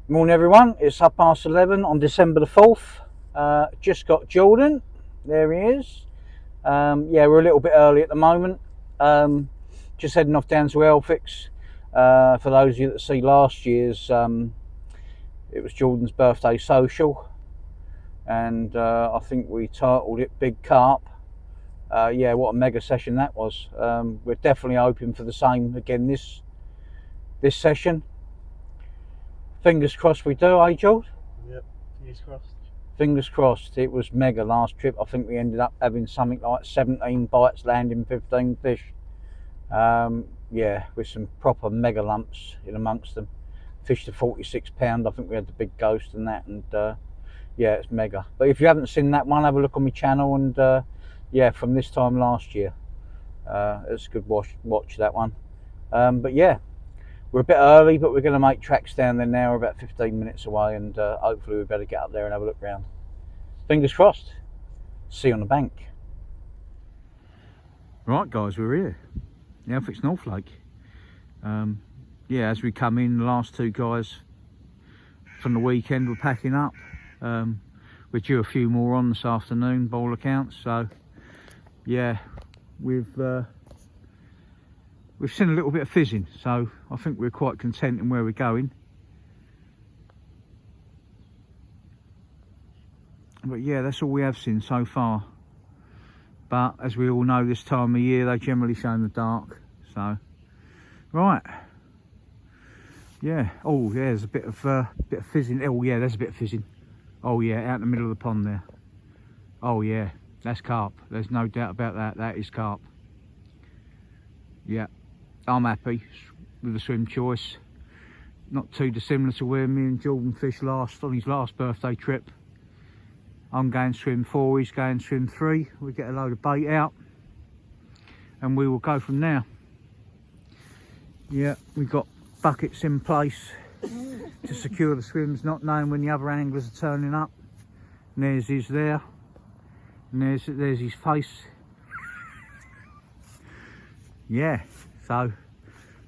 Morning everyone, it's 11:30 on December the 4th. Just got Jordan, there he is. Yeah, we're a little bit early at the moment. Just heading off down to Elfix. For those of you that see last year's, it was Jordan's birthday social, and I think we titled it Big Carp. Yeah, what a mega session that was. We're definitely hoping for the same again this session. Fingers crossed we do, eh, George? Yep, fingers crossed. Fingers crossed. It was mega last trip. I think we ended up having something like 17 bites, landing 15 fish. Yeah, with some proper mega lumps in amongst them. Fished a 46 pound. I think we had the big ghost and that, and yeah, it's mega. But if you haven't seen that one, have a look on my channel, and yeah, from this time last year. It's a good watch that one. But yeah, we're a bit early, but we're going to make tracks down there now. We're about 15 minutes away, and hopefully we better get up there and have a look round. Fingers crossed. See you on the bank. Right guys, we're here. The Elfix North Lake. Yeah, as we come in, the last two guys from the weekend were packing up. We're due a few more on this afternoon, by all accounts. So yeah, we've seen a little bit of fizzing, so I think we're quite content in where we're going. But yeah, that's all we have seen so far. But as we all know, this time of year they generally show in the dark. So right, yeah. Oh yeah, there's a bit of fizzing. Oh yeah, there's a bit of fizzing. Oh yeah, out in the middle of the pond there. Oh yeah, that's carp. There's no doubt about that. That is carp. Yeah, I'm happy with the swim choice. Not too dissimilar to where me and Jordan fished last on his last birthday trip. I'm going swim 4, he's going swim 3. We get a load of bait out and we will go from there. Yeah, we've got buckets in place to secure the swims, not knowing when the other anglers are turning up. And there's his there, and there's his face. Yeah, so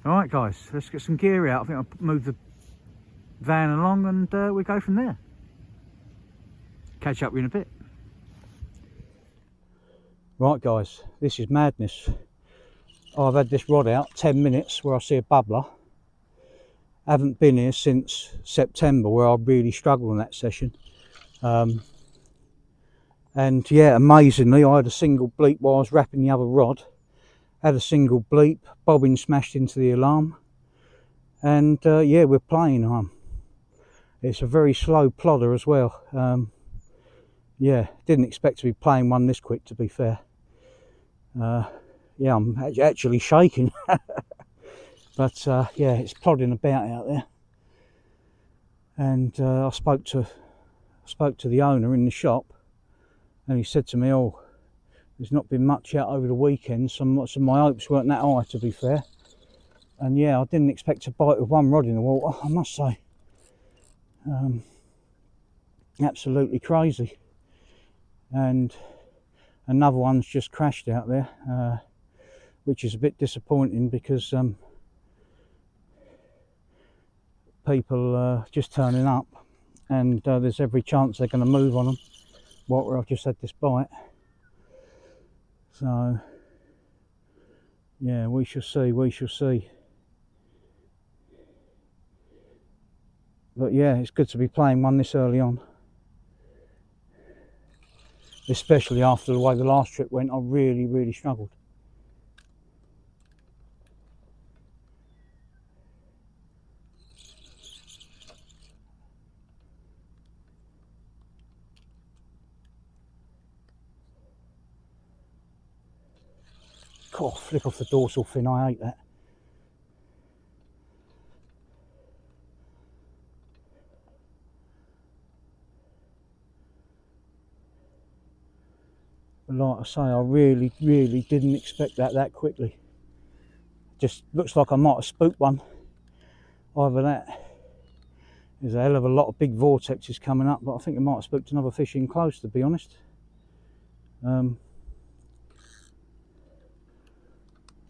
alright guys, let's get some gear out. I think I'll move the van along and we go from there. Catch up with you in a bit. Right guys, this is madness. I've had this rod out 10 minutes where I see a bubbler. I haven't been here since September where I really struggled on that session. And yeah, amazingly I had a single bleep while I was wrapping the other rod. Had a single bleep, bobbin smashed into the alarm. And yeah, we're playing. It's a very slow plodder as well. Yeah, didn't expect to be playing one this quick, to be fair. Yeah, I'm actually shaking. But yeah, it's plodding about out there. And I spoke to the owner in the shop, and he said to me, "Oh, there's not been much out over the weekend. So my hopes weren't that high, to be fair." And yeah, I didn't expect to bite with one rod in the water, I must say. Absolutely crazy. And another one's just crashed out there, which is a bit disappointing because people just turning up, and there's every chance they're going to move on them where I've just had this bite. So yeah, we shall see. But yeah, it's good to be playing one this early on, especially after the way the last trip went. I really struggled. God, flick off the dorsal fin, I hate that. But like I say, I really didn't expect that quickly. Just looks like I might have spooked one. Either that, there's a hell of a lot of big vortexes coming up, but I think I might have spooked another fish in close, to be honest.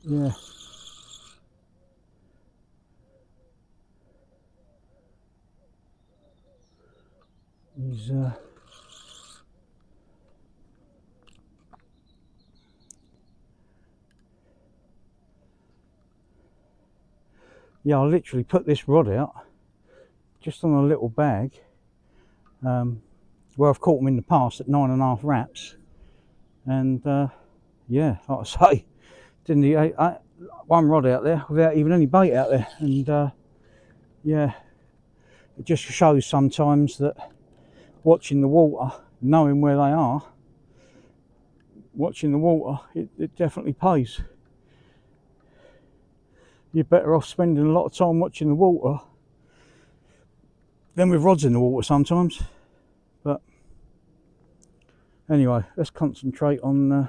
Yeah. He's yeah, I literally put this rod out just on a little bag where I've caught them in the past at 9.5 wraps, and yeah, like I say, didn't he? One rod out there without even any bait out there, and yeah, it just shows sometimes that watching the water, knowing where they are, watching the water, it definitely pays. You're better off spending a lot of time watching the water than with rods in the water sometimes. But anyway, let's concentrate on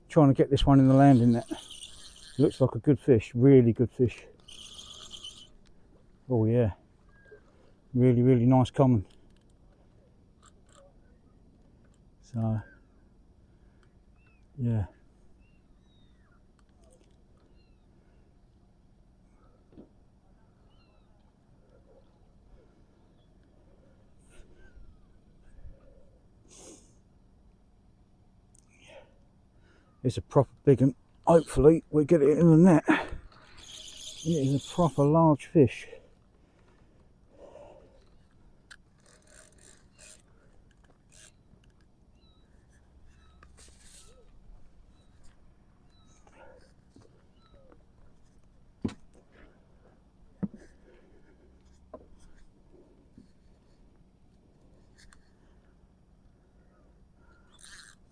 trying to get this one in the landing net. Looks like a good fish, really good fish. Oh yeah, really, really nice common. So yeah. It's a proper big one. Hopefully we get it in the net. It is a proper large fish.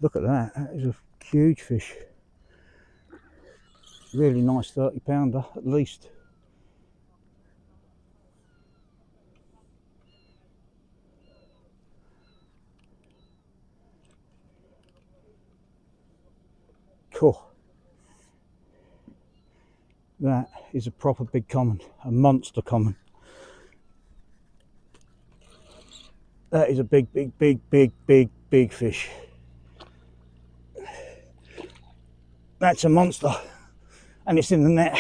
Look at that, that is a huge fish. Really nice 30-pounder at least. Cool. That is a proper big common, a monster common. That is a big, big, big, big, big, big fish. That's a monster, and it's in the net.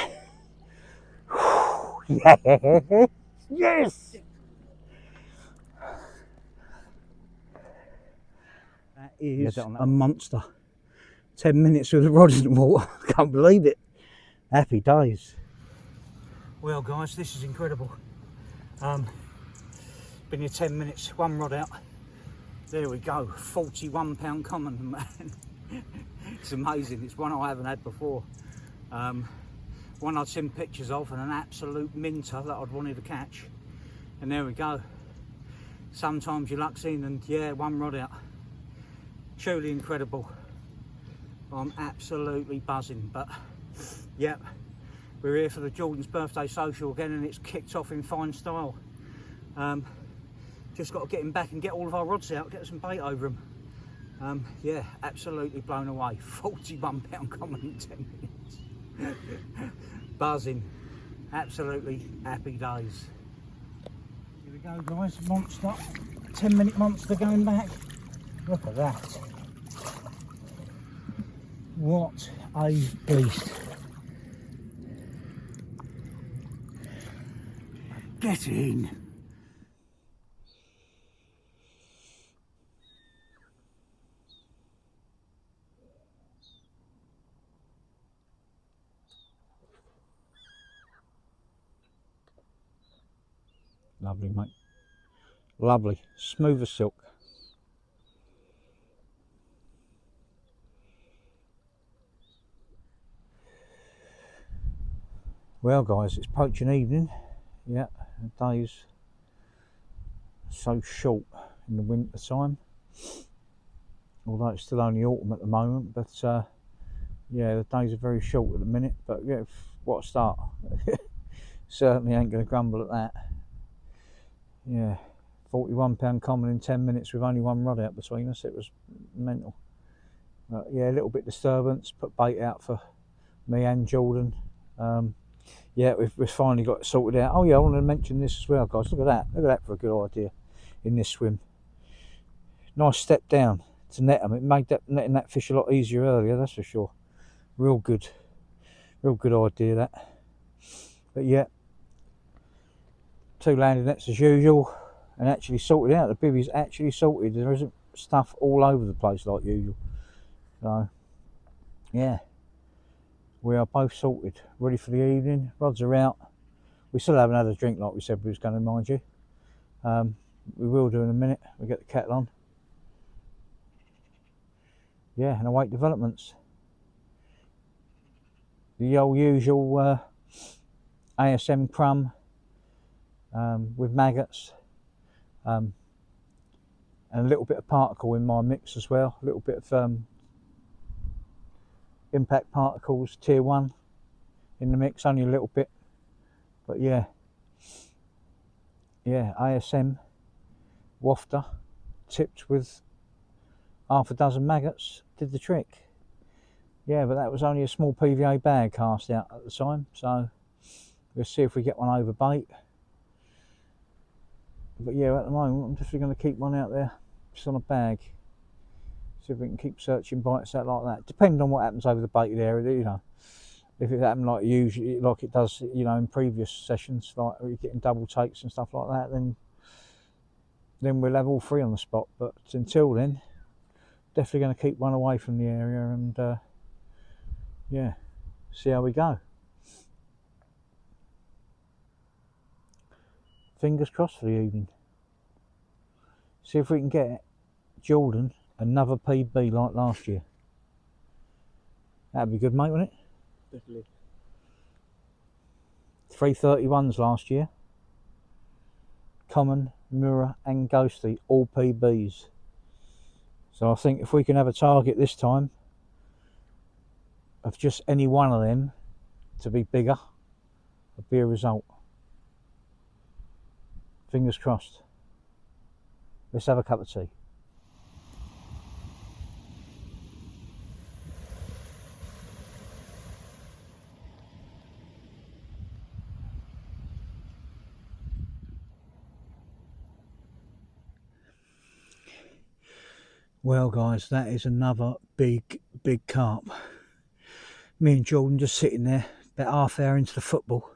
Yes, yes. That is a monster. 10 minutes with the rod in the water. Can't believe it. Happy days. Well, guys, this is incredible. Been here 10 minutes, one rod out. There we go, 41-pound common, man. It's amazing. It's one I haven't had before. One I'd seen pictures of, and an absolute minter that I'd wanted to catch. And there we go. Sometimes your luck's in, and yeah, one rod out. Truly incredible. I'm absolutely buzzing, but yep, we're here for the Jordan's birthday social again, and it's kicked off in fine style. Just got to get him back and get all of our rods out, get some bait over them. Yeah, absolutely blown away. 41-pound common in 10 minutes. Buzzing. Absolutely happy days. Here we go, guys. Monster. 10-minute monster going back. Look at that. What a beast. Get in. Lovely, mate. Lovely. Smooth as silk. Well, guys, it's approaching evening. Yeah, the day's so short in the winter time. Although it's still only autumn at the moment, but yeah, the days are very short at the minute. But yeah, what a start. Certainly ain't going to grumble at that. Yeah, 41-pound common in 10 minutes with only one rod out between us. It was mental. But yeah, a little bit disturbance. Put bait out for me and Jordan. Yeah, we've finally got it sorted out. Oh yeah, I want to mention this as well, guys. Look at that. Look at that for a good idea in this swim. Nice step down to net them. It made that netting that fish a lot easier earlier, that's for sure. Real good idea that. But yeah, 2 landing nets as usual. and actually sorted out. The bivvy's actually sorted. There isn't stuff all over the place like usual. So yeah, we are both sorted, ready for the evening. Rods are out. We still haven't had a drink like we said we was going to, mind you. We will do in a minute. We get the kettle on. Yeah, and await developments. The old usual ASM crumb with maggots, and a little bit of particle in my mix as well. A little bit of impact particles, tier 1 in the mix, only a little bit. But yeah, ASM wafter tipped with half a dozen maggots did the trick. Yeah, but that was only a small PVA bag cast out at the time, so we'll see if we get one over bait. But yeah, at the moment I'm definitely going to keep one out there just on a bag, see if we can keep searching bites out like that, depending on what happens over the baited area, you know. If it happened like usually, like it does, you know, in previous sessions, like you're getting double takes and stuff like that, then we'll have all 3 on the spot. But until then, definitely going to keep one away from the area and yeah, see how we go. Fingers crossed for the evening. See if we can get Jordan another PB like last year. That'd be good, mate, wouldn't it? Definitely. 331s last year. Common, Mirror and Ghosty, all PBs. So I think if we can have a target this time of just any one of them to be bigger, it'd be a result. Fingers crossed. Let's have a cup of tea. Well guys, that is another big carp. Me and Jordan just sitting there about half hour into the football.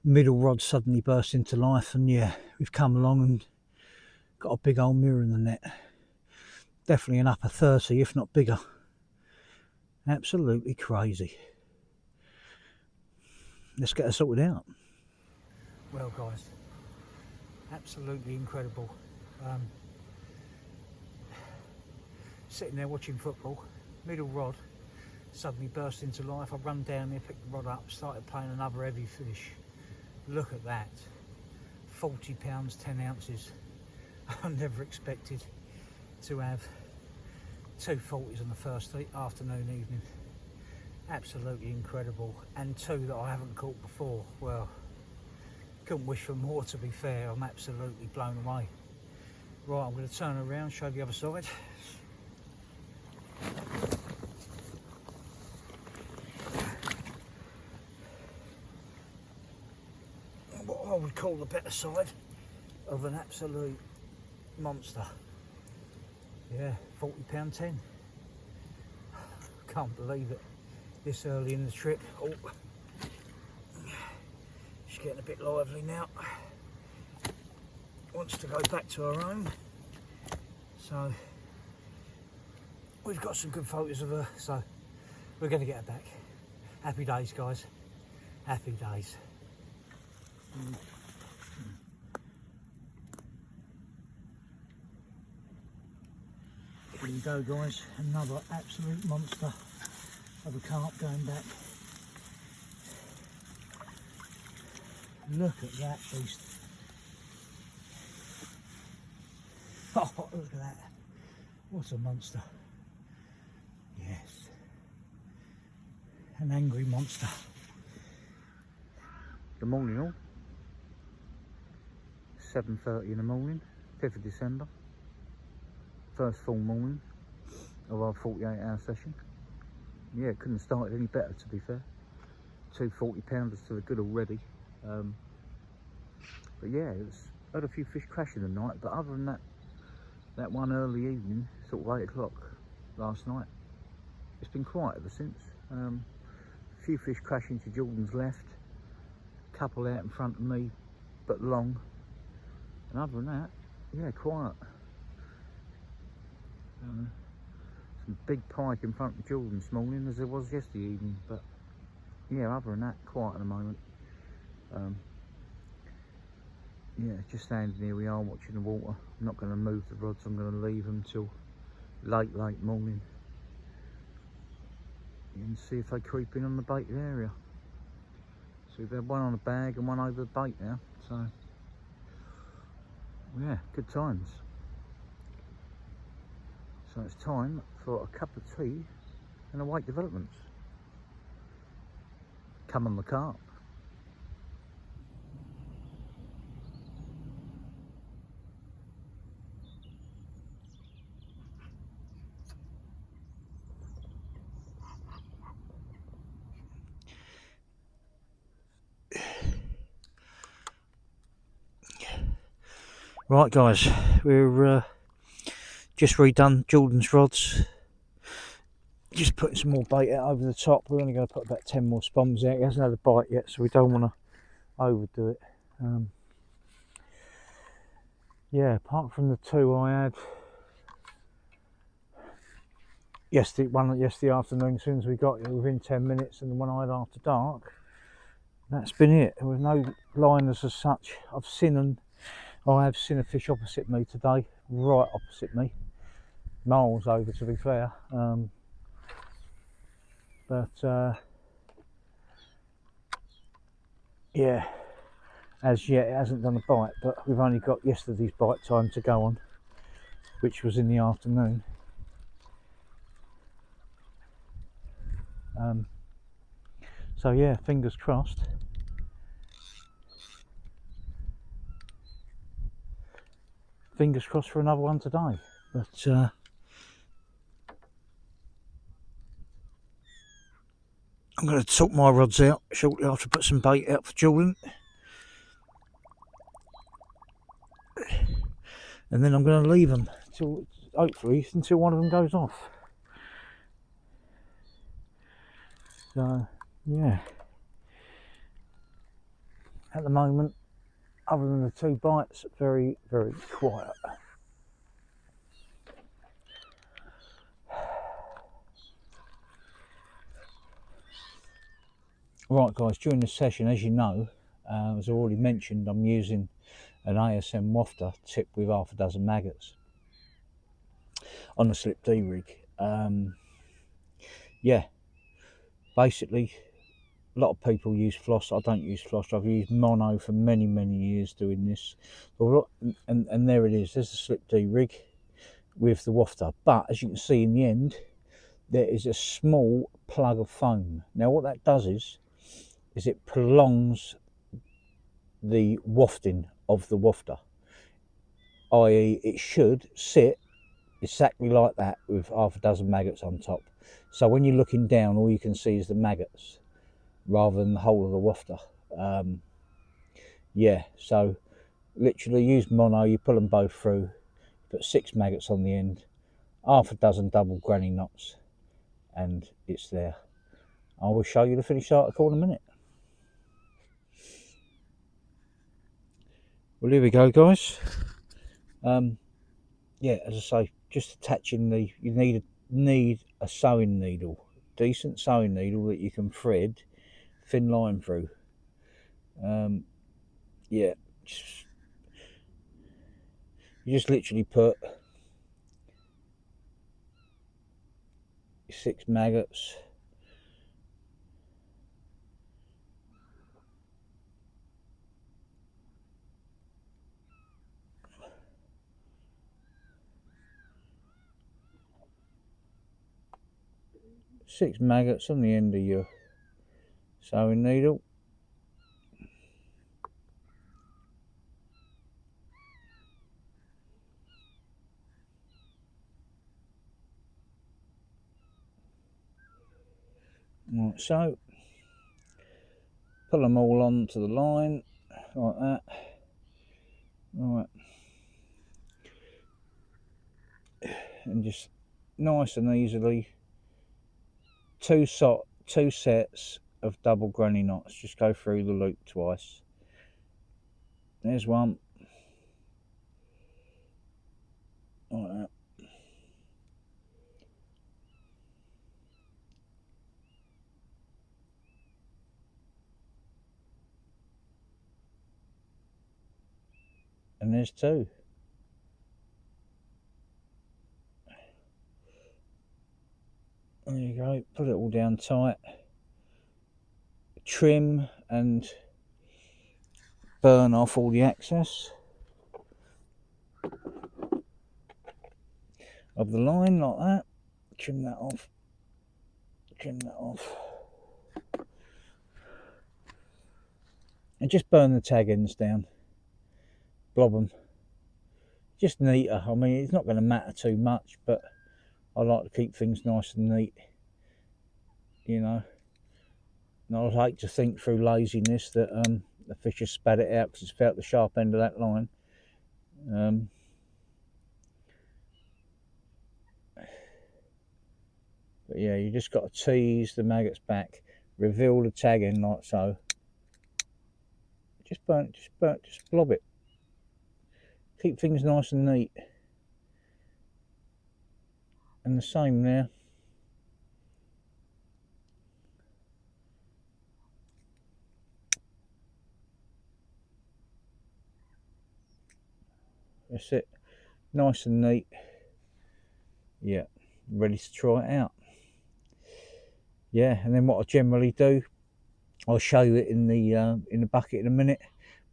Middle rod suddenly burst into life, and yeah, we've come along and got a big old mirror in the net. Definitely an upper 30, if not bigger. Absolutely crazy. Let's get her sorted out. Well guys, absolutely incredible. Sitting there watching football, middle rod suddenly burst into life. I run down there, picked the rod up, started playing another heavy fish. Look at that, 40 pounds 10 ounces. I never expected to have 2 40s on the first afternoon, evening. Absolutely incredible, and 2 that I haven't caught before. Well, couldn't wish for more, to be fair. I'm absolutely blown away. Right, I'm going to turn around, show the other side. What I would call the better side of an absolute monster. Yeah, 40 pound 10. Can't believe it. This early in the trip. Oh, she's getting a bit lively now. Wants to go back to her home. So we've got some good photos of her, so we're going to get her back. Happy days, guys. Happy days. Here we go, guys. Another absolute monster of a carp going back. Look at that beast. Oh, look at that. What a monster. Yes. An angry monster. Good morning all. 7:30 in the morning, 5th of December. First full morning of our 48-hour session. Yeah, it couldn't have started any better, to be fair. 2 40-pounders to the good already. But yeah, had a few fish crash in the night, but other than that one early evening, sort of 8 o'clock last night, it's been quiet ever since. A few fish crashing to Jordan's left, couple out in front of me, but long. And other than that, yeah, quiet. Some big pike in front of Jordan this morning as there was yesterday evening, but yeah, other than that, quiet at the moment. Yeah, just standing here we are watching the water. I'm not going to move the rods, I'm going to leave them till late morning and see if they creep in on the baited area. So we've had one on a bag and one over the bait now, so yeah, good times. So it's time for a cup of tea and await developments. Come on the carp. Right guys, we're just redone Jordan's rods. Just putting some more bait out over the top. We're only going to put about 10 more spombs out. He hasn't had a bite yet, so we don't want to overdo it. Yeah, apart from the two I had yesterday afternoon, as soon as we got it, within 10 minutes, and the one I had after dark, that's been it. There was no liners as such. I have seen a fish opposite me today, right opposite me, miles over to be fair. Yeah, as yet it hasn't done a bite, but we've only got yesterday's bite time to go on, which was in the afternoon. So yeah, fingers crossed. Fingers crossed for another one today. But I'm going to sort my rods out shortly after I put some bait out for Jordan. And then I'm going to leave them till, hopefully, until one of them goes off. So yeah, at the moment, other than the two bites, very, very quiet. Right guys, during this session, as you know, as I already mentioned, I'm using an ASM wafter tipped with half a dozen maggots on the slip D rig. Yeah, basically a lot of people use floss. I don't use floss. I've used mono for many years doing this. And there it is, there's the slip D rig with the wafter, but as you can see in the end there is a small plug of foam. Now what that does is it prolongs the wafting of the wafter, i.e. it should sit exactly like that with half a dozen maggots on top. So when you're looking down, all you can see is the maggots rather than the whole of the wafter. Yeah, so literally use mono, you pull them both through, put 6 maggots on the end, half a dozen double granny knots, and it's there. I will show you the finished article in a minute. Well, here we go guys. Yeah, as I say, just attaching you need a sewing needle, decent sewing needle that you can thread thin line through. Yeah, you just literally put 6 maggots, on the end of your sewing needle. Like so. Pull them all onto the line like that. Right, and just nice and easily two sets of double granny knots. Just go through the loop twice. There's one, And there's two. There you go, put it all down tight. Trim and burn off all the excess of the line like that. Trim that off. Trim that off. And just burn the tag ends down. Blob them. Just neater. I mean, it's not going to matter too much, but I like to keep things nice and neat. You know. And I like to think through laziness that the fish has spat it out because it's felt the sharp end of that line. But yeah, you just got to tease the maggots back, reveal the tag end like so. Just blob it. Keep things nice and neat. And the same there. That's it. Nice and neat. Yeah, ready to try it out. Yeah, and then what I generally do, I'll show you it in the bucket in a minute,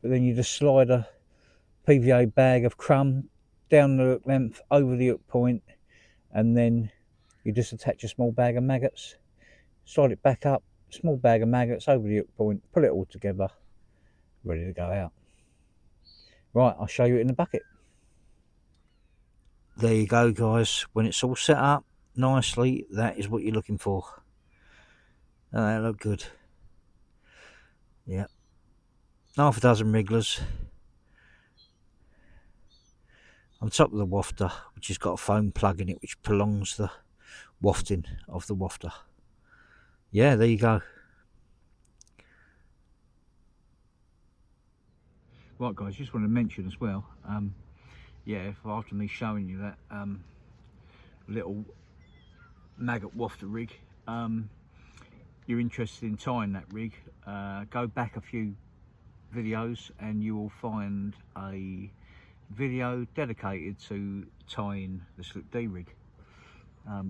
but then you just slide a PVA bag of crumb down the hook length over the hook point, and then you just attach a small bag of maggots, slide it back up, small bag of maggots over the hook point, put it all together, ready to go out. Right, I'll show you it in the bucket. There you go, guys. When it's all set up nicely, that is what you're looking for. Oh, that look good. Yeah. Half a dozen wrigglers on top of the wafter, which has got a foam plug in it which prolongs the wafting of the wafter. Yeah, there you go. Right, guys, just want to mention as well, yeah, if after me showing you that little maggot wafter rig, you're interested in tying that rig, go back a few videos and you will find a video dedicated to tying the slip D rig.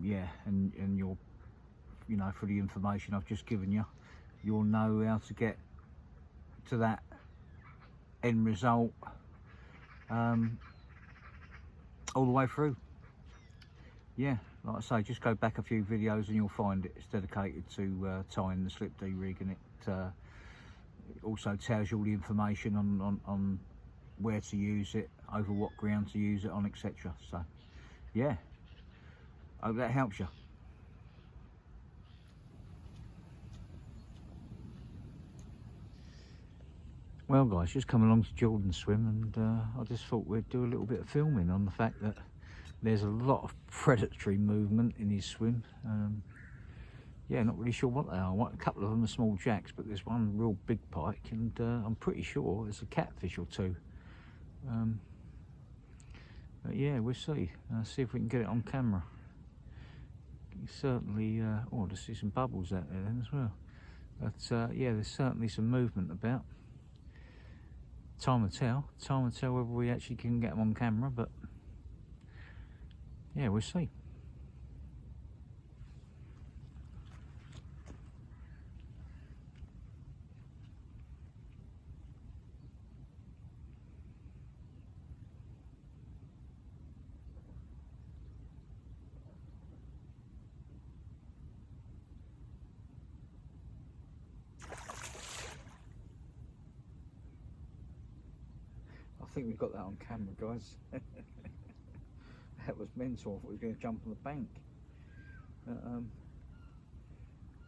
Yeah, and you'll, you know, for the information I've just given you, you'll know how to get to that end result all the way through. Yeah, like I say, just go back a few videos and you'll find it. It's dedicated to tying the slip D rig, and it also tells you all the information on where to use it, over what ground to use it on, etc. So yeah, hope that helps you. Well, guys, just come along to Jordan's swim, and I just thought we'd do a little bit of filming on the fact that there's a lot of predatory movement in his swim. Yeah, not really sure what they are. A couple of them are small jacks, but there's one real big pike, and I'm pretty sure there's a catfish or two. But yeah, we'll see. See if we can get it on camera. You certainly, oh, to see some bubbles out there then as well. But yeah, there's certainly some movement about. Time will tell whether we actually can get them on camera, but yeah, we'll see. I think we've got that on camera, guys. That was mental. I thought we were going to jump on the bank. But,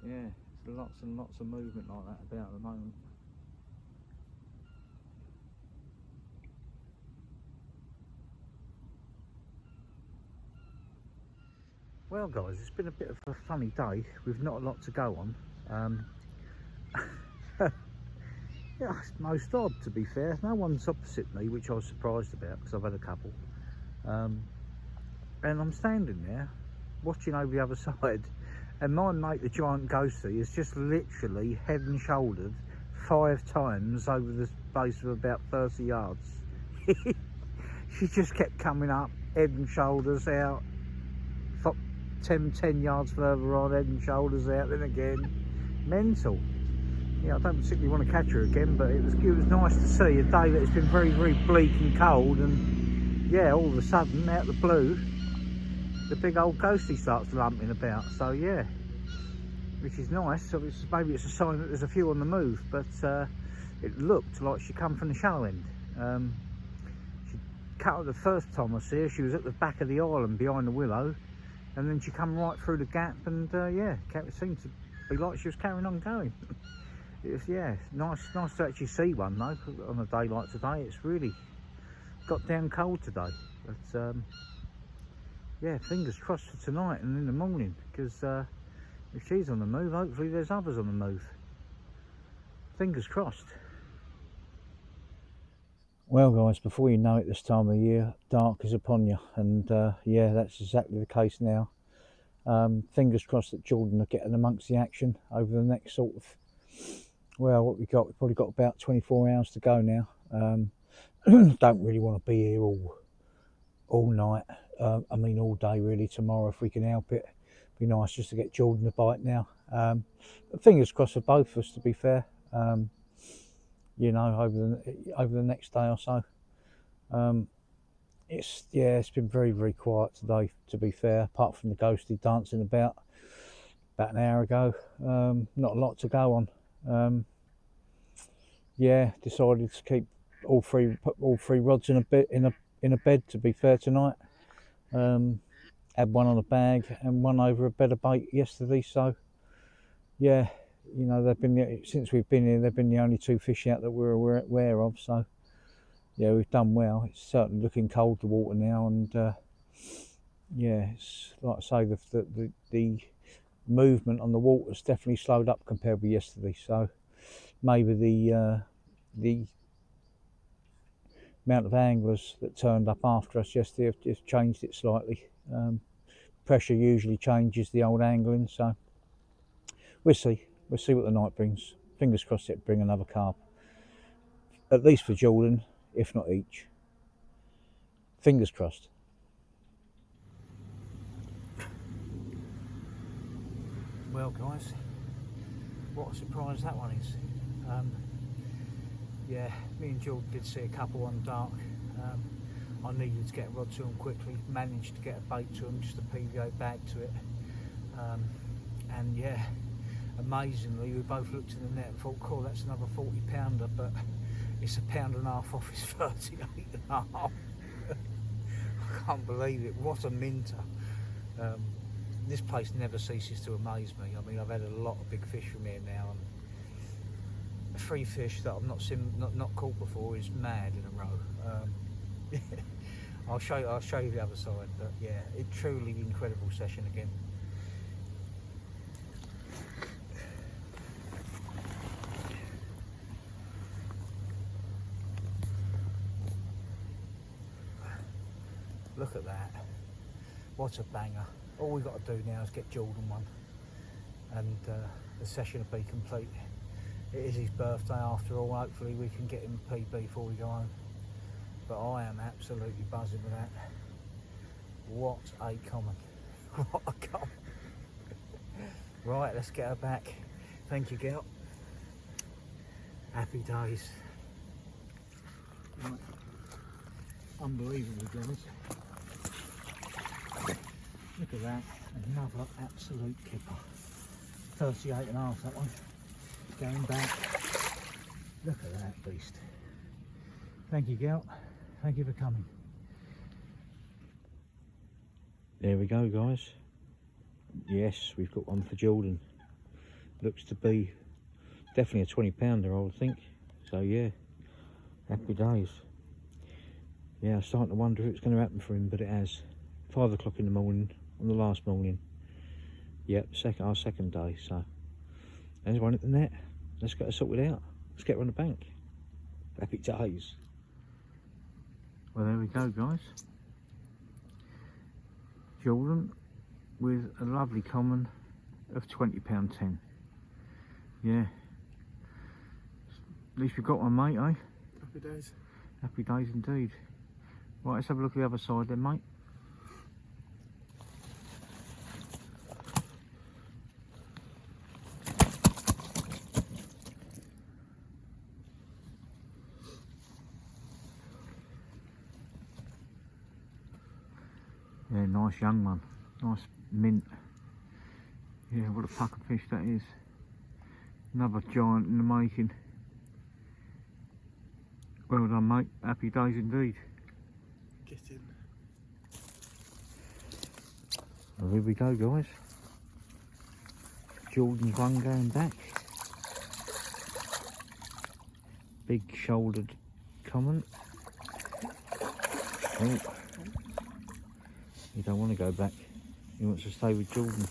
yeah, there's lots and lots of movement like that about at the moment. Well, guys, it's been a bit of a funny day with not a lot to go on. Yeah, it's most odd, to be fair. No one's opposite me, which I was surprised about because I've had a couple. And I'm standing there watching over the other side, and my mate, the giant ghostie, is just literally head and shouldered 5 times over the space of about 30 yards. she just kept coming up, head and shoulders out, 10 yards further on, head and shoulders out, then again. Mental. Yeah, I don't particularly want to catch her again, but it was nice to see a day that it's been very, very bleak and cold, and yeah, all of a sudden, out of the blue, the big old ghostie starts lumping about. So yeah, which is nice. So maybe it's a sign that there's a few on the move, but it looked like she come from the shallow end. She cut her the first time I see her. She was at the back of the island behind the willow, and then she come right through the gap, and yeah, it seemed to be like she was carrying on going. It was, yeah, nice to actually see one though on a day like today. It's really got down cold today, but yeah, fingers crossed for tonight and in the morning, because if she's on the move, hopefully there's others on the move. Fingers crossed. Well guys, before you know it, this time of year, dark is upon you, and yeah, that's exactly the case now. Fingers crossed that Jordan are getting amongst the action over the next sort of, well, what we've probably got about 24 hours to go now. Don't really want to be here all night. I mean all day really tomorrow if we can help it. Be nice just to get Jordan a bite now. But fingers crossed for both of us, to be fair. You know, over the next day or so. It's been very, very quiet today, to be fair, apart from the ghostie dancing about an hour ago. Not a lot to go on. Yeah, decided to keep put all three rods in a bed, to be fair, tonight. Had one on a bag and one over a bed of bait yesterday, so yeah, you know, since we've been here, they've been the only two fish out that we're aware of, so yeah, we've done well. It's certainly looking cold, the water now, and yeah, it's like I say, the movement on the water's definitely slowed up compared with yesterday, so maybe the amount of anglers that turned up after us yesterday have just changed it slightly. Pressure usually changes the old angling, so we'll see what the night brings. Fingers crossed it'll bring another carp, at least for Jordan, if not each. Fingers crossed. Well guys, what a surprise that one is. Yeah, me and Jordan did see a couple on dark. I needed to get a rod to them quickly, managed to get a bait to them, just a PVO bag to it. And yeah, amazingly, we both looked in the net and thought, cool, that's another 40 pounder, but it's £1.5 pound off his 38.5. I can't believe it, what a minter. This place never ceases to amaze me. I mean, I've had a lot of big fish from here now, and 3 fish that I've not caught before is mad in a row. I'll show you the other side, but yeah, it's truly incredible session again. Look at that, what a banger. All we've got to do now is get Jordan one, and the session will be complete. It is his birthday after all, hopefully we can get him a PB before we go home. But I am absolutely buzzing with that. What a common. What a common. Right, let's get her back. Thank you, girl. Happy days. Right. Unbelievable, guys. Look at that. Another absolute kipper. 38.5 that one. Going back. Look at that beast. Thank you, girl. Thank you for coming. There we go, guys. Yes, we've got one for Jordan. Looks to be definitely a 20 pounder, I would think. So yeah, happy days. Yeah, I'm starting to wonder if it's going to happen for him, but it has. 5 o'clock in the morning on the last morning. Yep, our second day. So there's one at the net. Let's get her sorted out. Let's get her on the bank. Happy days. Well, there we go, guys. Jordan with a lovely common of £20.10. Yeah. At least we've got one, mate, eh? Happy days. Happy days indeed. Right, let's have a look at the other side then, mate. Yeah, nice young one. Nice mint. Yeah, what a pucker fish that is. Another giant in the making. Well done, mate. Happy days indeed. Get in. Well, here we go, guys. Jordan's one going back. Big shouldered common. Oh. He don't want to go back. He wants to stay with Jordan.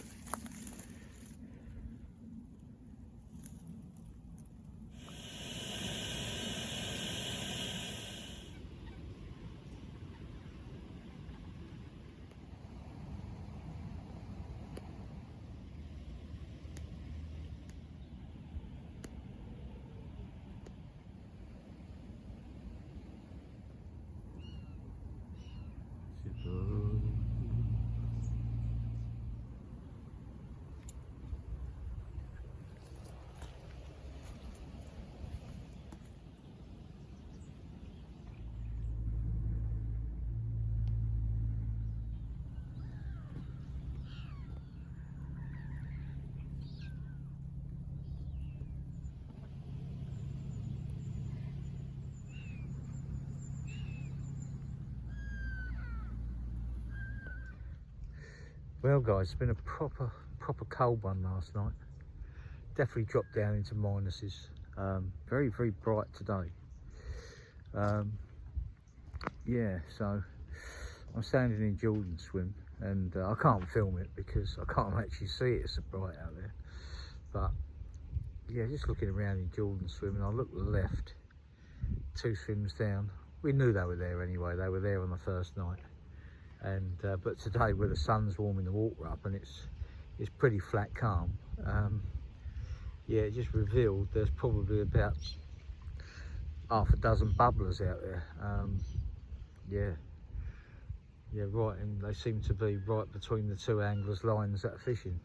Well guys, it's been a proper cold one last night. Definitely dropped down into minuses. Very bright today. Yeah, so I'm standing in Jordan's swim and I can't film it because I can't actually see it, it's so bright out there. But yeah, just looking around in Jordan's swim, and I look to the left, 2 swims down. We knew they were there anyway, they were there on the first night. And but today, where the sun's warming the water up and it's pretty flat calm, yeah, it just revealed there's probably about half a dozen bubblers out there. Yeah, right, and they seem to be right between the 2 anglers' lines that are fishing.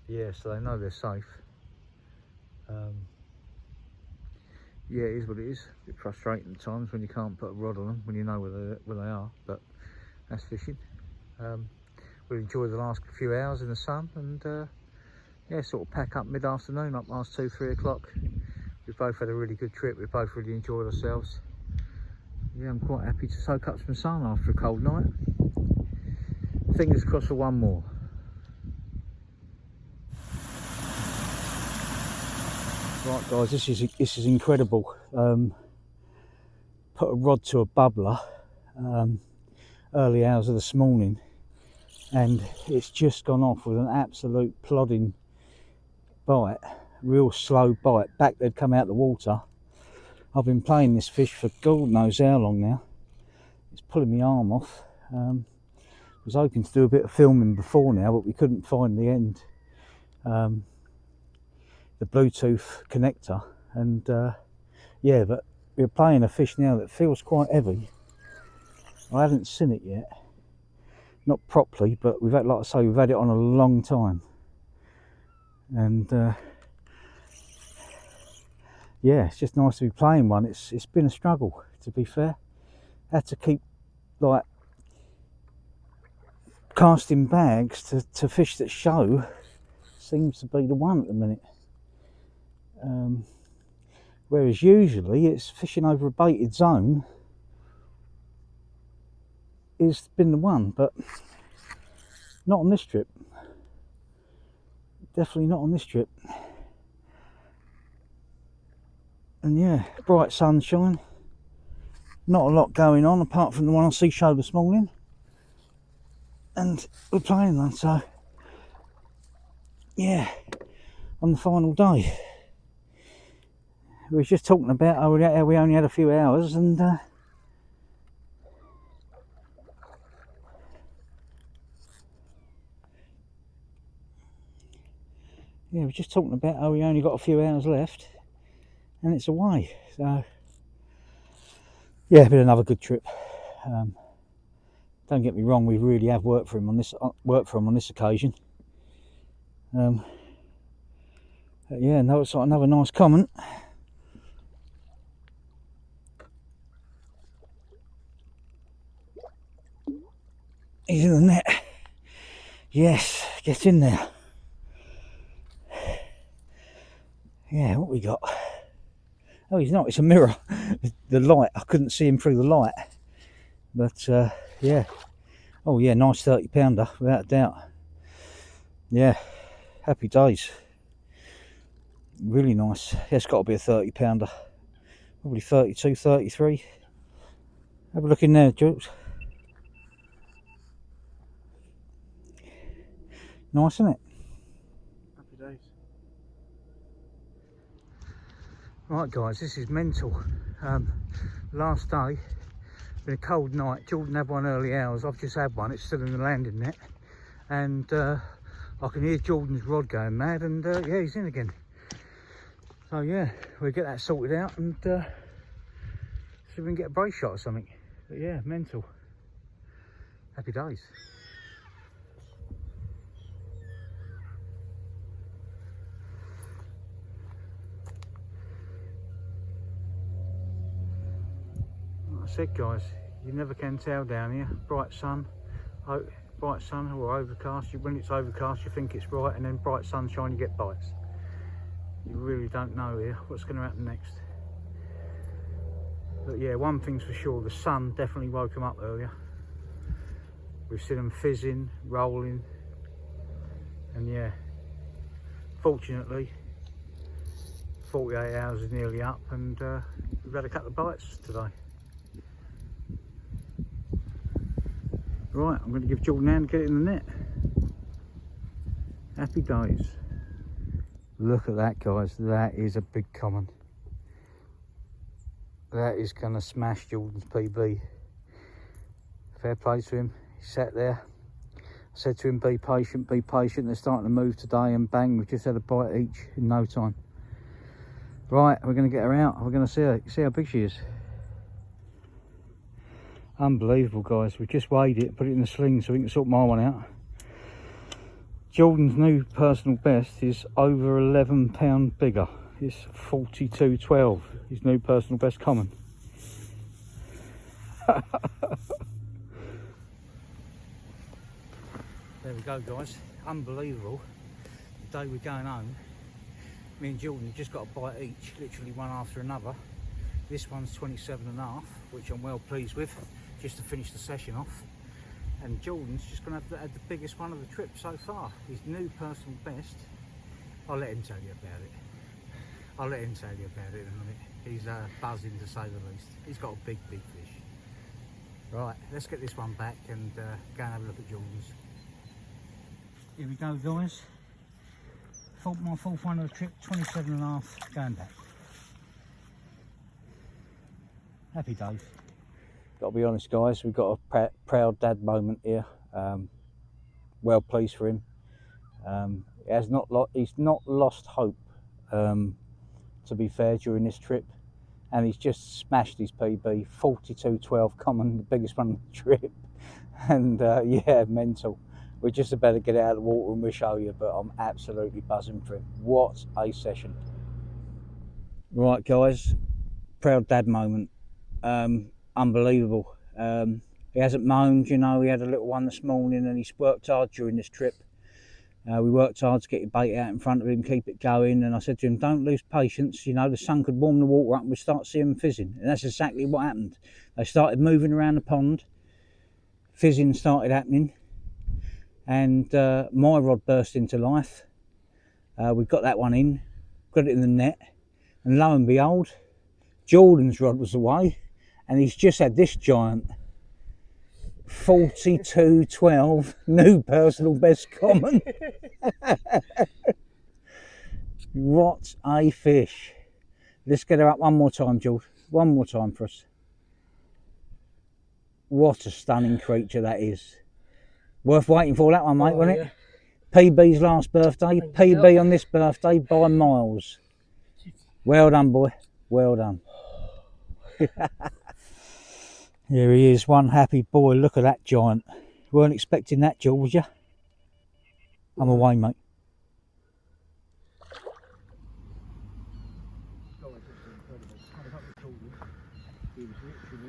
Yeah, so they know they're safe. Yeah, it is what it is. A bit frustrating at times when you can't put a rod on them, when you know where they are, but that's fishing. We'll enjoy the last few hours in the sun and yeah, sort of pack up mid-afternoon, up past 2-3 o'clock. We've both had a really good trip, we've both really enjoyed ourselves. Yeah, I'm quite happy to soak up some sun after a cold night. Fingers crossed for one more. Right guys, this is incredible. Put a rod to a bubbler early hours of this morning, and it's just gone off with an absolute plodding bite, real slow bite. Back they'd come out the water. I've been playing this fish for God knows how long now. It's pulling my arm off. Was hoping to do a bit of filming before now, but we couldn't find the end. The Bluetooth connector, and yeah, but we're playing a fish now that feels quite heavy. I haven't seen it yet, not properly, but we've had, like I say, we've had it on a long time, and yeah, it's just nice to be playing one. It's been a struggle, to be fair. Had to keep like casting bags to fish that show. Seems to be the one at the minute. Whereas usually it's fishing over a baited zone is been the one, but not on this trip. Definitely not on this trip. And yeah, bright sunshine, not a lot going on apart from the one I see show this morning, and we're playing one, so yeah, on the final day. We were just talking about how we only had a few hours, and yeah, we were just talking about how we only got a few hours left, and it's away. So yeah, been another good trip. Don't get me wrong, we really have worked for him on this occasion. But yeah, no, it's like another nice comment. He's in the net. Yes, get in there. Yeah, what we got? Oh, he's not. It's a mirror. The light. I couldn't see him through the light. But yeah. Oh yeah, nice 30-pounder without a doubt. Yeah, happy days. Really nice. Yeah, it's got to be a 30-pounder. Probably 32, 33. Have a look in there, Jules. Nice, isn't it? Happy days. Right guys, this is mental. Last day, been a cold night. Jordan had one early hours. I've just had one. It's still in the landing net, and I can hear Jordan's rod going mad, and yeah, he's in again. So yeah, we'll get that sorted out and see if we can get a brace shot or something. But yeah, mental. Happy days. Like I said guys, you never can tell down here. Bright sun or overcast. When it's overcast you think it's bright, and then bright sunshine you get bites. You really don't know here what's going to happen next. But yeah, one thing's for sure, the sun definitely woke them up earlier. We've seen them fizzing, rolling, and yeah, fortunately 48 hours is nearly up, and we've had a couple of bites today. Right, I'm going to give Jordan a hand to get it in the net. Happy days. Look at that guys, that is a big common. That is going to smash Jordan's PB. Fair play to him, he sat there. I said to him, be patient, they're starting to move today, and bang, we've just had a bite each in no time. Right, we're going to get her out, we're going to see how big she is. Unbelievable guys, we've just weighed it, put it in the sling so we can sort my one out. Jordan's new personal best is over 11 pound bigger. It's 42.12, his new personal best common. There we go guys, unbelievable. The day we're going home, me and Jordan just got a bite each, literally one after another. This one's 27.5, which I'm well pleased with, just to finish the session off. And Jordan's just going to have the biggest one of the trip so far. His new personal best. I'll let him tell you about it. In a minute. He's buzzing to say the least. He's got a big fish. Right, let's get this one back and go and have a look at Jordan's. Here we go guys. My fourth one of the trip, 27.5, going back. Happy days. Got to be honest guys, we've got a proud dad moment here. Well pleased for him. He's not lost hope, to be fair, during this trip, and he's just smashed his PB. 42.12 common, the biggest one of the trip. And yeah, mental. We're just about to get it out of the water and we'll show you, but I'm absolutely buzzing for him. What a session. Right guys, proud dad moment. Unbelievable. He hasn't moaned, you know. He had a little one this morning and he's worked hard during this trip. We worked hard to get the bait out in front of him, keep it going, and I said to him, don't lose patience, you know, the sun could warm the water up and we'll start seeing them fizzing. And that's exactly what happened. They started moving around the pond, fizzing started happening, and my rod burst into life. We got that one in, got it in the net, and lo and behold, Jordan's rod was away, and he's just had this giant 42.12 new personal best common. What a fish. Let's get her up one more time, George. One more time for us. What a stunning creature that is. Worth waiting for that one, mate, wasn't it? PB's last birthday, PB on this birthday by miles. Well done, boy. Well done. Here he is, one happy boy. Look at that giant. Weren't expecting that, Joel, was you? I'm away, mate.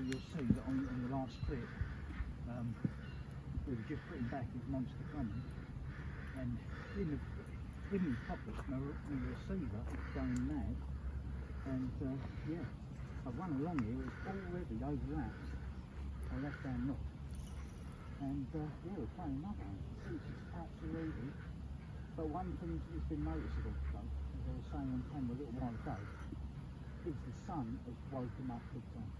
You'll see that on the last clip, we were just putting back his monster coming, and in his pockets, my receiver is going mad, and yeah, I run along here, it's already overlapped our left hand knot, and yeah, we're playing another one. It's absolutely, but one thing that's been noticeable, though, as I was saying on camera a little while ago, is the sun has woken up big time.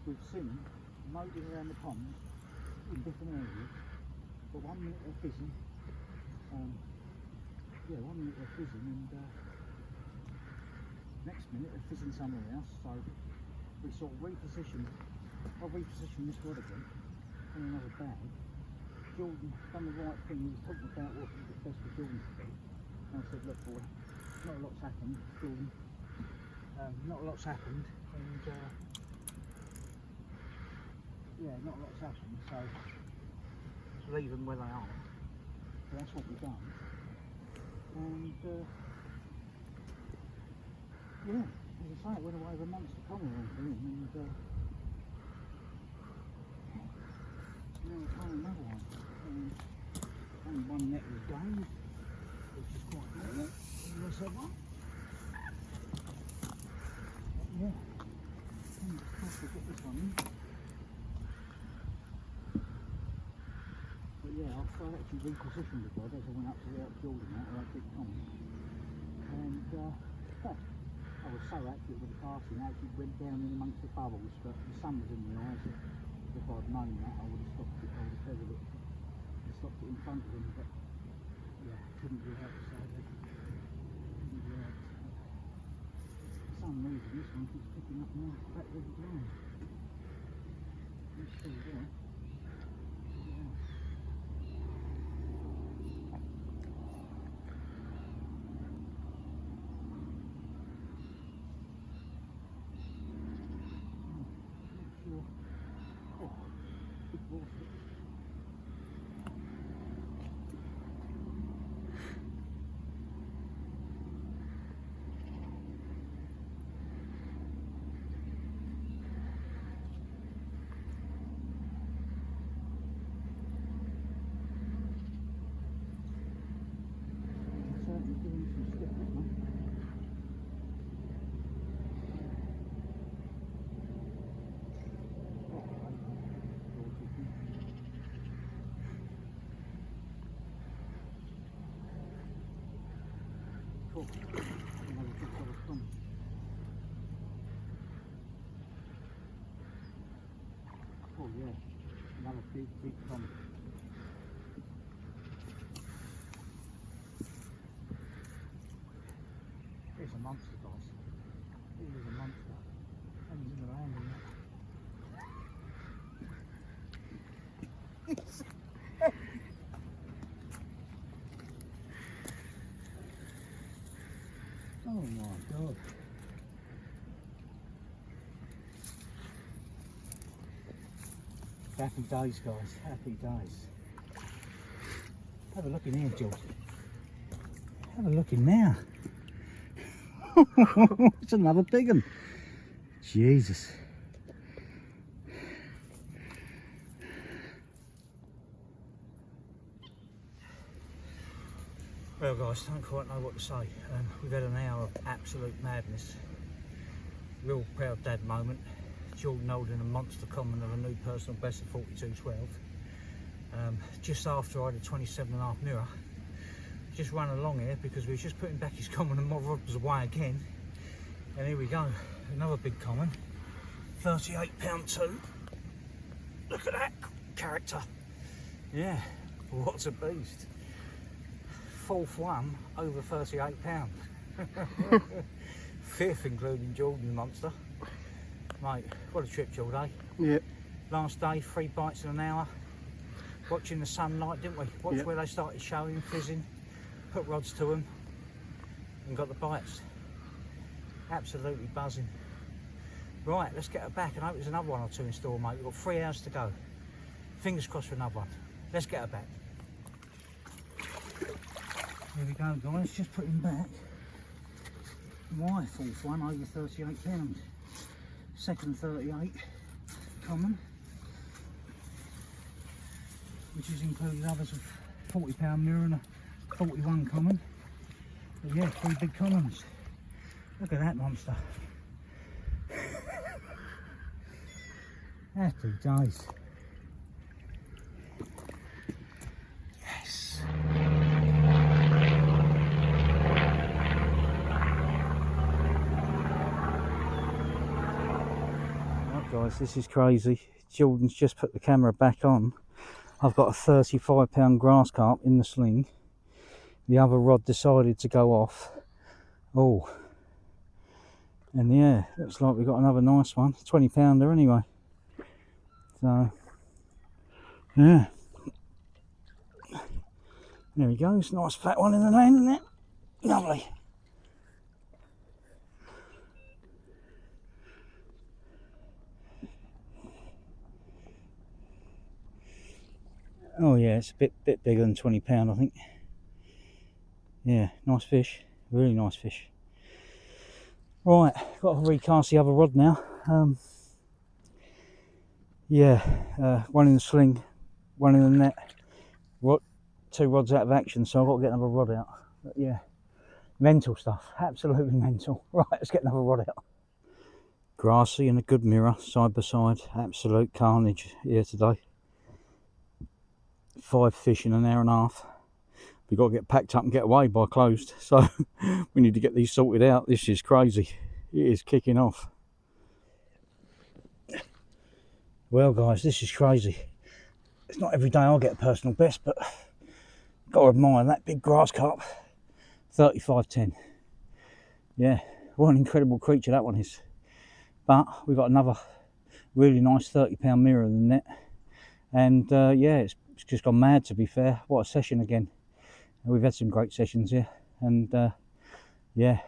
We've seen them motoring around the pond in different areas, but 1 minute they're fizzing, yeah, 1 minute they're fizzing, and next minute they're fizzing somewhere else, so we sort of repositioned, I'll reposition this rod again in another bag. Jordan done the right thing, he was talking about what was best for Jordan to do, and I said, look boy, not a lot's happened, Jordan, not a lot's happened, and yeah, not a lot's happened, so leave them where they are. So that's what we've done. And yeah, as I say, it went away with a monster coming on for him, and now we're trying another one. And only one net was gained, which is quite good. There's that one. Yeah, fingers crossed we'll get this one in. But yeah, I've actually repositioned the rod as I went up to the Jordan out, or that big comment. And I was so accurate with the casting, I actually went down in amongst the bubbles, but the sun was in the eyes. If I'd known that, I would have stopped it, I would have feathered it and stopped it in front of him, but yeah, couldn't do that, sadly. Couldn't do that. For some reason, this one keeps picking up more back with the line. It's still there. Yeah. Oh yeah, another big comet. It's a monster, guys. It is a monster. And he's in the land in that. Oh my God. Happy days, guys, happy days. Have a look in here, George. Have a look in there. It's another big one. Jesus. Well guys, don't quite know what to say. We've had an hour of absolute madness. Real proud dad moment. Jordan holding a monster common of a new personal best of 42.12. Just after I had a 27.5 mirror. Just run along here because we were just putting back his common and my rod was away again. And here we go, another big common. 38.2. Look at that character. Yeah, what's a beast. Fourth one over 38 pounds. Fifth including Jordan's monster. Mate, what a trip, Jordan, eh? Yep. Last day, 3 bites in an hour. Watching the sunlight, didn't we? Watched where they started showing, fizzing, put rods to them, and got the bites. Absolutely buzzing. Right, let's get her back and hope there's another one or two in store, mate. We've got 3 hours to go. Fingers crossed for another one. Let's get her back. Here we go, guys, just put him back. My fourth one, over 38 pounds. Second 38, common. Which has included others of £40 mirror and a 41 common. But yeah, 3 big commons. Look at that monster. Happy days. Yes. Right guys, this is crazy. Jordan's just put the camera back on. I've got a 35 pound grass carp in the sling. The other rod decided to go off. Oh. And yeah, looks like we've got another nice one. 20 pounder anyway. So, yeah. There he goes. Nice fat one in the land, isn't it? Lovely. Oh yeah, it's a bit bigger than 20 pound, I think. Yeah, nice fish. Really nice fish. Right, got to recast the other rod now. One in the sling, one in the net. Rod, 2 rods out of action, so I've got to get another rod out. But yeah, mental stuff, absolutely mental. Right, let's get another rod out. Grassy and a good mirror, side by side. Absolute carnage here today. 5 fish in an hour and a half. We've got to get packed up and get away by closed, so we need to get these sorted out. This is crazy. It is kicking off. Well guys, this is crazy. It's not every day I'll get a personal best, but got to admire that big grass carp. 35.10. Yeah, what an incredible creature that one is. But we've got another really nice 30 pound mirror in the net, and yeah, it's just gone mad, to be fair. What a session again. We've had some great sessions here, and yeah,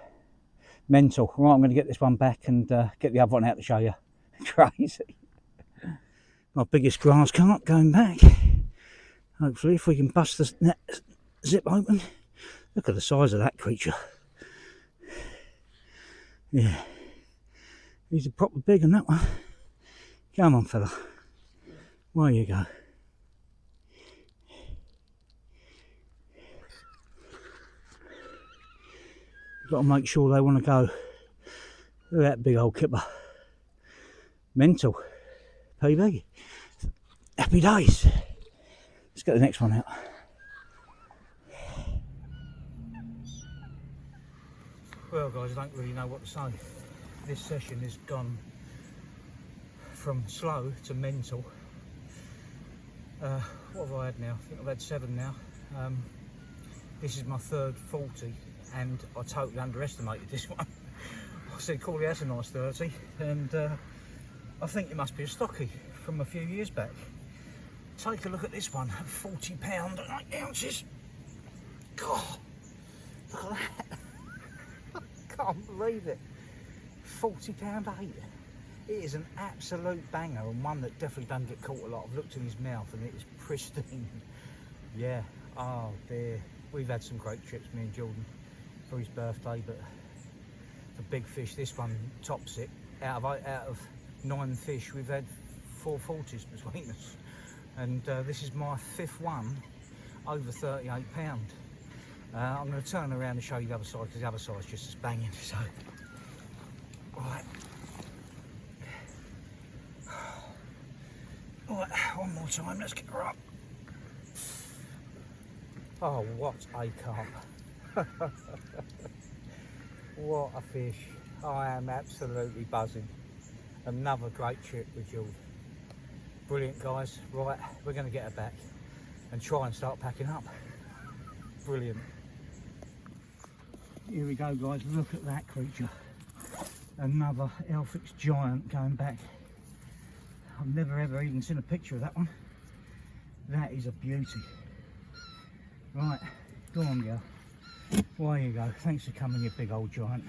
mental. Right, I'm going to get this one back and get the other one out to show you. Crazy. Our biggest grass carp going back. Hopefully, if we can bust the net zip open. Look at the size of that creature. Yeah, he's a proper big one, that one. Come on, fella. Where you go? Got to make sure they want to go. Look at that big old kipper. Mental. PB. Happy days. Let's get the next one out. Well guys, I don't really know what to say. This session has gone from slow to mental. What have I had now? I think I've had 7 now. This is my 3rd 40. And I totally underestimated this one. I said, Corley, that's a nice 30, and I think it must be a stocky from a few years back. Take a look at this one, 40 pound and 8 ounces. God, look at that. I can't believe it. 40 pound 8. It is an absolute banger, and one that definitely doesn't get caught a lot. I've looked in his mouth and it is pristine. Yeah, oh dear. We've had some great trips, me and Jordan, for his birthday, but for big fish, this one tops it. Out of 9 fish, we've had 4 40s between us, and this is my 5th one over 38 pound. I'm going to turn around and show you the other side, because the other side's just as banging. So, right, one more time. Let's get her up. Oh, what a carp. What a fish. I am absolutely buzzing. Another great trip with Jules. Brilliant guys. Right, we're going to get her back and try and start packing up. Brilliant. Here we go guys, look at that creature. Another Elphix giant going back. I've never ever even seen a picture of that one. That is a beauty. Right, go on girl. Where you go. Thanks for coming, you big old giant.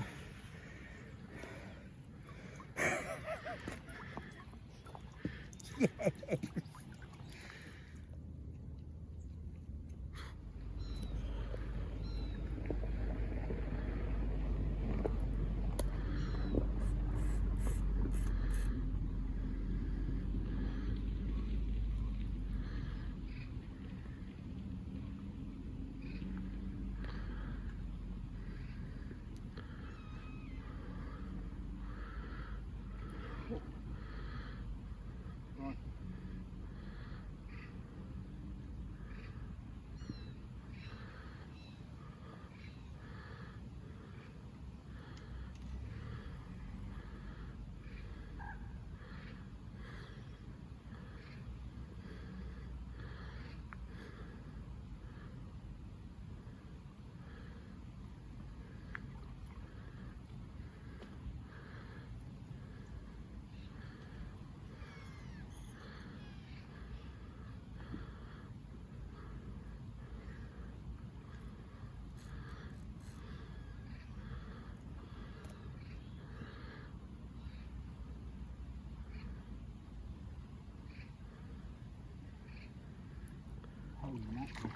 Holy mackerel.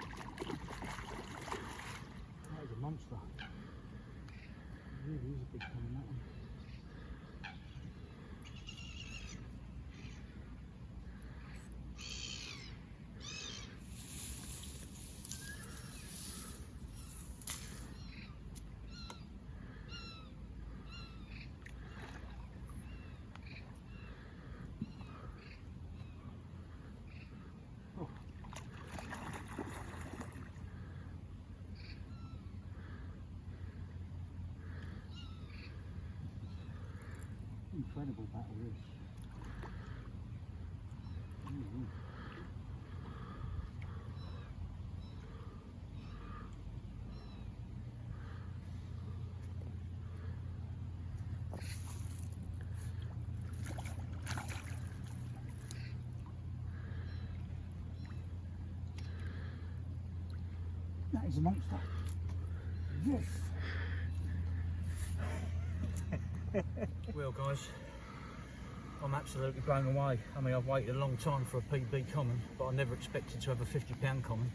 That is a monster. It really is a big one, that one. Incredible battle this. That is a monster. Yes. Well guys, I'm absolutely blown away. I mean, I've waited a long time for a PB common, but I never expected to have a 50-pound common,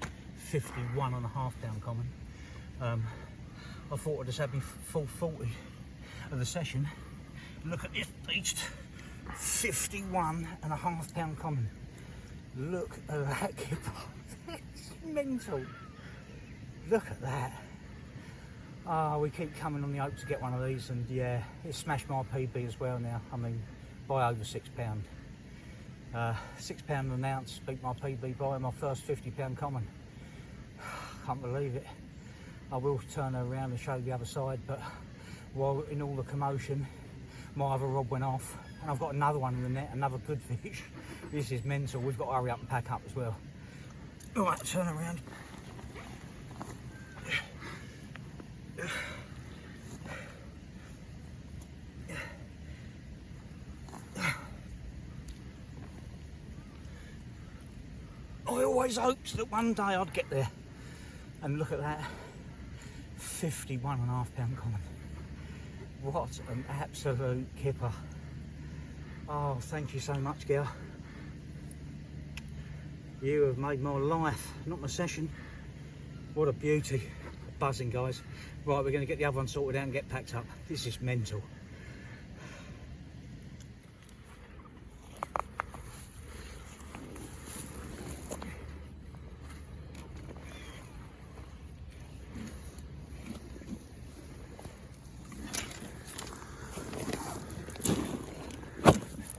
51.5 pound common. I thought I'd just have my full 40 of the session. Look at this beast, 51.5 pound common. Look at that kipper. It's mental. Look at that. Oh, we keep coming on the hope to get one of these, and yeah, it smashed my PB as well now. I mean, by over £6. £6 an ounce beat my PB by my first 50-pound common. Can't believe it. I will turn her around and show the other side, but while in all the commotion, my other rod went off, and I've got another one in the net, another good fish. This is mental. We've got to hurry up and pack up as well. All right, turn around. I always hoped that one day I'd get there, and look at that, 51.5 pound common. What an absolute kipper. Oh, thank you so much, girl. You have made my life, not my session. What a beauty. Buzzing, guys. Right, we're going to get the other one sorted out and get packed up. This is mental.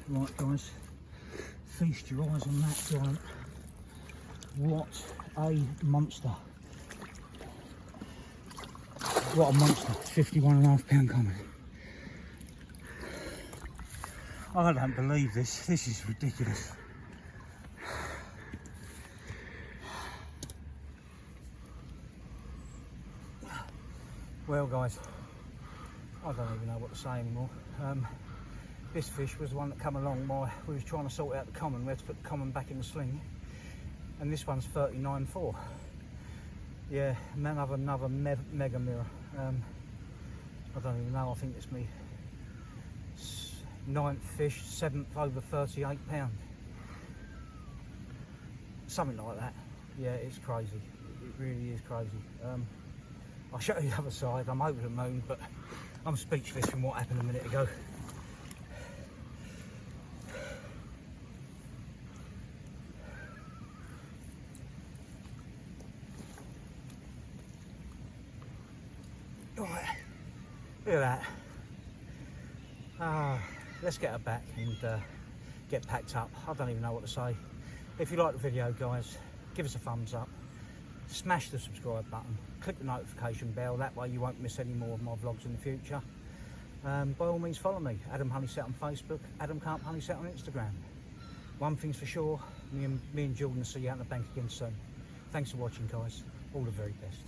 Right guys, feast your eyes on that giant. What a monster. What a monster, 51.5 pound common. I don't believe this is ridiculous. Well guys, I don't even know what to say anymore. This fish was the one that come along we was trying to sort out the common. We had to put the common back in the sling, and this one's 39.4. Yeah, another mega mirror. I don't even know, I think it's me 9th fish, 7th over 38 pound. something like that. Yeah, it's crazy. It really is crazy. I'll show you the other side. I'm over the moon, but I'm speechless from what happened a minute ago. Right, look at that. Let's get her back and get packed up. I don't even know what to say. If you like the video, guys, give us a thumbs up. Smash the subscribe button. Click the notification bell. That way you won't miss any more of my vlogs in the future. By all means, follow me. Adam Honeyset on Facebook. Adam Carp Honeyset on Instagram. One thing's for sure. Me and Jordan will see you out in the bank again soon. Thanks for watching, guys. All the very best.